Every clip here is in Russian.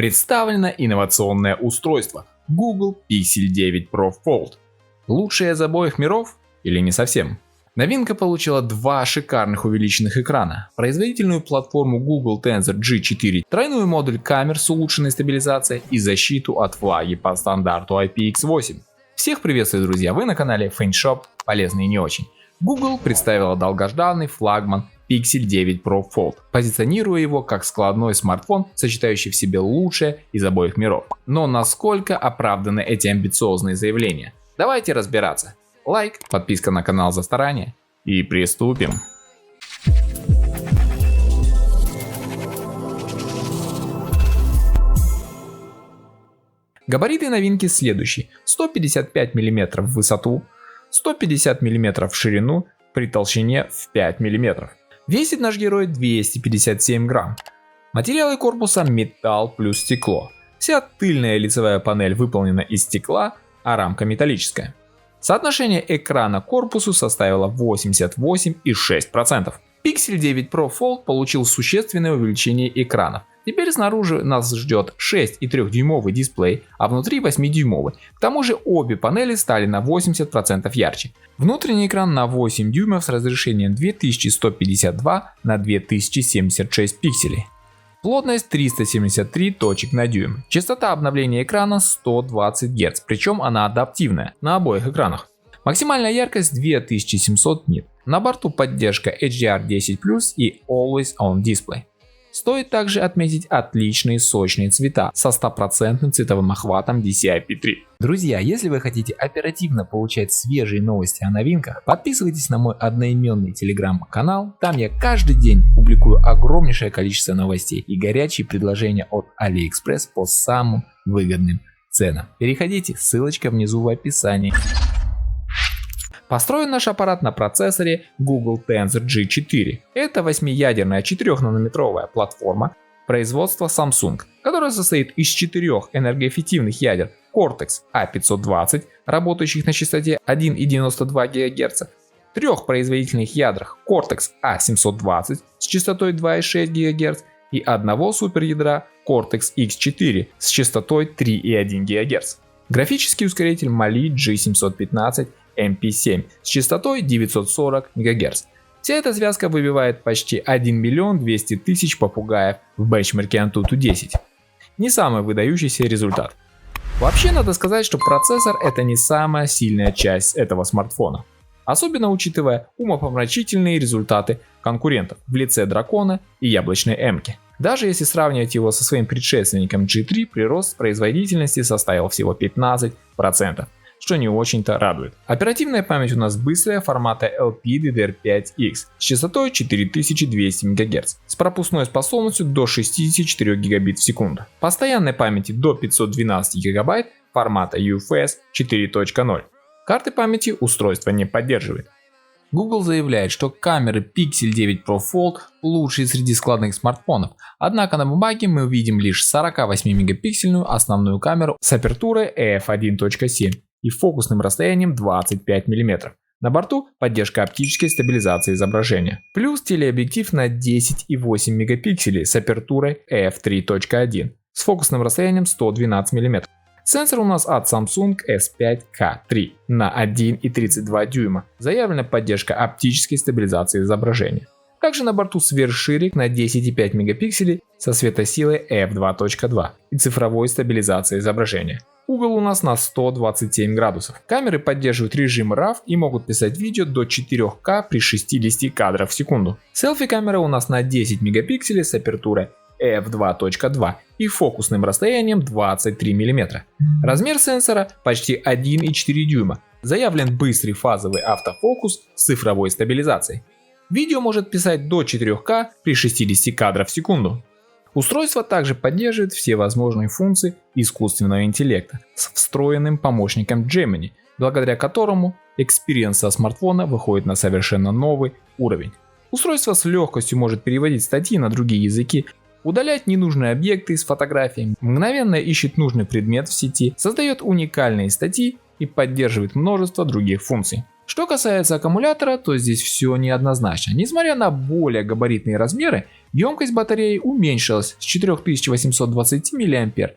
Представлено инновационное устройство Google Pixel 9 Pro Fold. Лучшее из обоих миров или не совсем? Новинка получила два шикарных увеличенных экрана, производительную платформу Google Tensor G4, тройную модуль камер с улучшенной стабилизацией и защиту от влаги по стандарту IPX8. Всех приветствую, друзья, вы на канале FaintShop, полезный и не очень. Google представила долгожданный флагман Pixel 9 Pro Fold, позиционируя его как складной смартфон, сочетающий в себе лучшее из обоих миров. Но насколько оправданы эти амбициозные заявления? Давайте разбираться. Лайк, подписка на канал за старание и приступим. Габариты новинки следующие: 155 мм в высоту, 150 мм в ширину при толщине в 5 мм. Весит наш герой 257 грамм. Материалы корпуса металл плюс стекло. Вся тыльная лицевая панель выполнена из стекла, а рамка металлическая. Соотношение экрана к корпусу составило 88,6%. Pixel 9 Pro Fold получил существенное увеличение экранов. Теперь снаружи нас ждет 6,3-дюймовый дисплей, а внутри 8-дюймовый. К тому же обе панели стали на 80% ярче. Внутренний экран на 8 дюймов с разрешением 2152 на 2076 пикселей. Плотность 373 точек на дюйм. Частота обновления экрана 120 Гц, причем она адаптивная на обоих экранах. Максимальная яркость 2700 нит. На борту поддержка HDR10+ и Always On Display. Стоит также отметить отличные сочные цвета со 100% цветовым охватом DCI-P3. Друзья, если вы хотите оперативно получать свежие новости о новинках, подписывайтесь на мой одноименный телеграм-канал. Там я каждый день публикую огромнейшее количество новостей и горячие предложения от AliExpress по самым выгодным ценам. Переходите, ссылочка внизу в описании. Построен наш аппарат на процессоре Google Tensor G4. Это 8-ядерная 4-нанометровая платформа производства Samsung, которая состоит из 4 энергоэффективных ядер Cortex A520, работающих на частоте 1,92 ГГц, 3 производительных ядрах Cortex A720 с частотой 2,6 ГГц и одного суперядра Cortex X4 с частотой 3,1 ГГц. Графический ускоритель Mali G715 MP7 с частотой 940 МГц. Вся эта связка выбивает почти 1 200 000 попугаев в бенчмарке Antutu 10. Не самый выдающийся результат. Вообще надо сказать, что процессор это не самая сильная часть этого смартфона. Особенно учитывая умопомрачительные результаты конкурентов в лице Дракона и яблочной М-ки. Даже если сравнивать его со своим предшественником G3, прирост производительности составил всего 15%. Что не очень-то радует. Оперативная память у нас быстрая, формата LPDDR5X с частотой 4200 МГц, с пропускной способностью до 64 Гбит в секунду. Постоянной памяти до 512 ГБ формата UFS 4.0. Карты памяти устройство не поддерживает. Google заявляет, что камеры Pixel 9 Pro Fold лучшие среди складных смартфонов, однако на бумаге мы увидим лишь 48-мегапиксельную основную камеру с апертурой f1.7 и фокусным расстоянием 25 мм. На борту поддержка оптической стабилизации изображения. Плюс телеобъектив на 10,8 мегапикселей с апертурой f3.1 с фокусным расстоянием 112 мм. Сенсор у нас от Samsung S5K3 на 1,32 дюйма. Заявлена поддержка оптической стабилизации изображения. Также на борту сверхширик на 10,5 мегапикселей со светосилой f2.2 и цифровой стабилизацией изображения. Угол у нас на 127 градусов. Камеры поддерживают режим RAW и могут писать видео до 4К при 60 кадров в секунду. Селфи-камера у нас на 10 мегапикселей с апертурой f2.2 и фокусным расстоянием 23 мм. Размер сенсора почти 1,4 дюйма. Заявлен быстрый фазовый автофокус с цифровой стабилизацией. Видео может писать до 4К при 60 кадров в секунду. Устройство также поддерживает все возможные функции искусственного интеллекта с встроенным помощником Gemini, благодаря которому экспириенс со смартфона выходит на совершенно новый уровень. Устройство с легкостью может переводить статьи на другие языки, удалять ненужные объекты из фотографий, мгновенно ищет нужный предмет в сети, создает уникальные статьи и поддерживает множество других функций. Что касается аккумулятора, то здесь все неоднозначно. Несмотря на более габаритные размеры, емкость батареи уменьшилась с 4820 мАч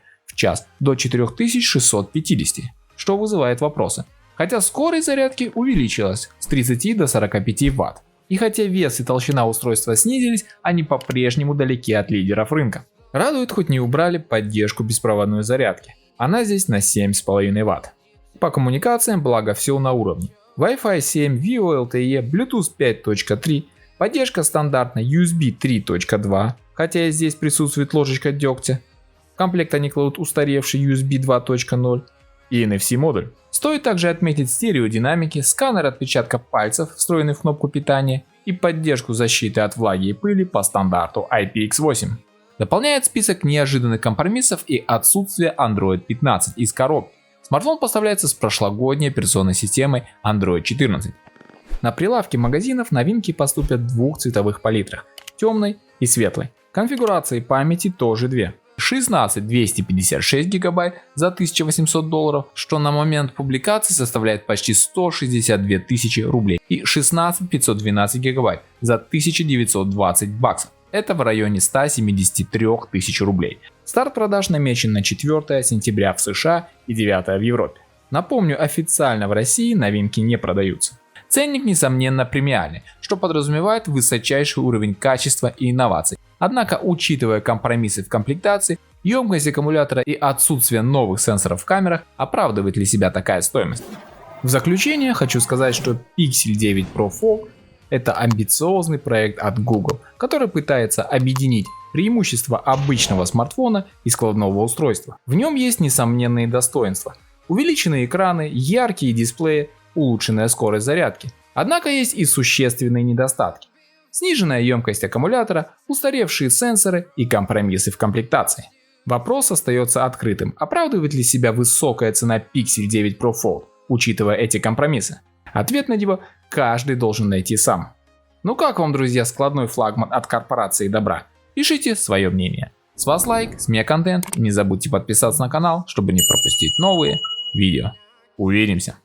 до 4650, что вызывает вопросы. Хотя скорость зарядки увеличилась с 30 до 45 Вт. И хотя вес и толщина устройства снизились, они по-прежнему далеки от лидеров рынка. Радует, хоть не убрали поддержку беспроводной зарядки. Она здесь на 7,5 Вт. По коммуникациям, благо, все на уровне. Wi-Fi 7, VoLTE, Bluetooth 5.3, поддержка стандартная USB 3.2, хотя и здесь присутствует ложечка дегтя. В комплект они кладут устаревший USB 2.0 и NFC модуль. Стоит также отметить стереодинамики, сканер отпечатка пальцев, встроенный в кнопку питания, и поддержку защиты от влаги и пыли по стандарту IPX8. Дополняет список неожиданных компромиссов и отсутствие Android 15 из коробки. Смартфон поставляется с прошлогодней операционной системой Android 14. На прилавке магазинов новинки поступят в двух цветовых палитрах – темной и светлой. Конфигурации памяти тоже две. 16 256 гигабайт за $1800, что на момент публикации составляет почти 162 тысячи рублей, и 16 512 гигабайт за 1920 баксов. Это в районе 173 тысяч рублей. Старт продаж намечен на 4 сентября в США и 9 в Европе. Напомню, официально в России новинки не продаются. Ценник несомненно премиальный, что подразумевает высочайший уровень качества и инноваций. Однако, учитывая компромиссы в комплектации, емкость аккумулятора и отсутствие новых сенсоров в камерах, оправдывает ли себя такая стоимость? В заключение хочу сказать, что Pixel 9 Pro Fold — это амбициозный проект от Google, который пытается объединить преимущества обычного смартфона и складного устройства. В нем есть несомненные достоинства: увеличенные экраны, яркие дисплеи, улучшенная скорость зарядки. Однако есть и существенные недостатки: сниженная емкость аккумулятора, устаревшие сенсоры и компромиссы в комплектации. Вопрос остается открытым: оправдывает ли себя высокая цена Pixel 9 Pro Fold, учитывая эти компромиссы? Ответ на него каждый должен найти сам. Ну как вам, друзья, складной флагман от корпорации добра? Пишите свое мнение. С вас лайк, с меня контент, и не забудьте подписаться на канал, чтобы не пропустить новые видео. Увидимся!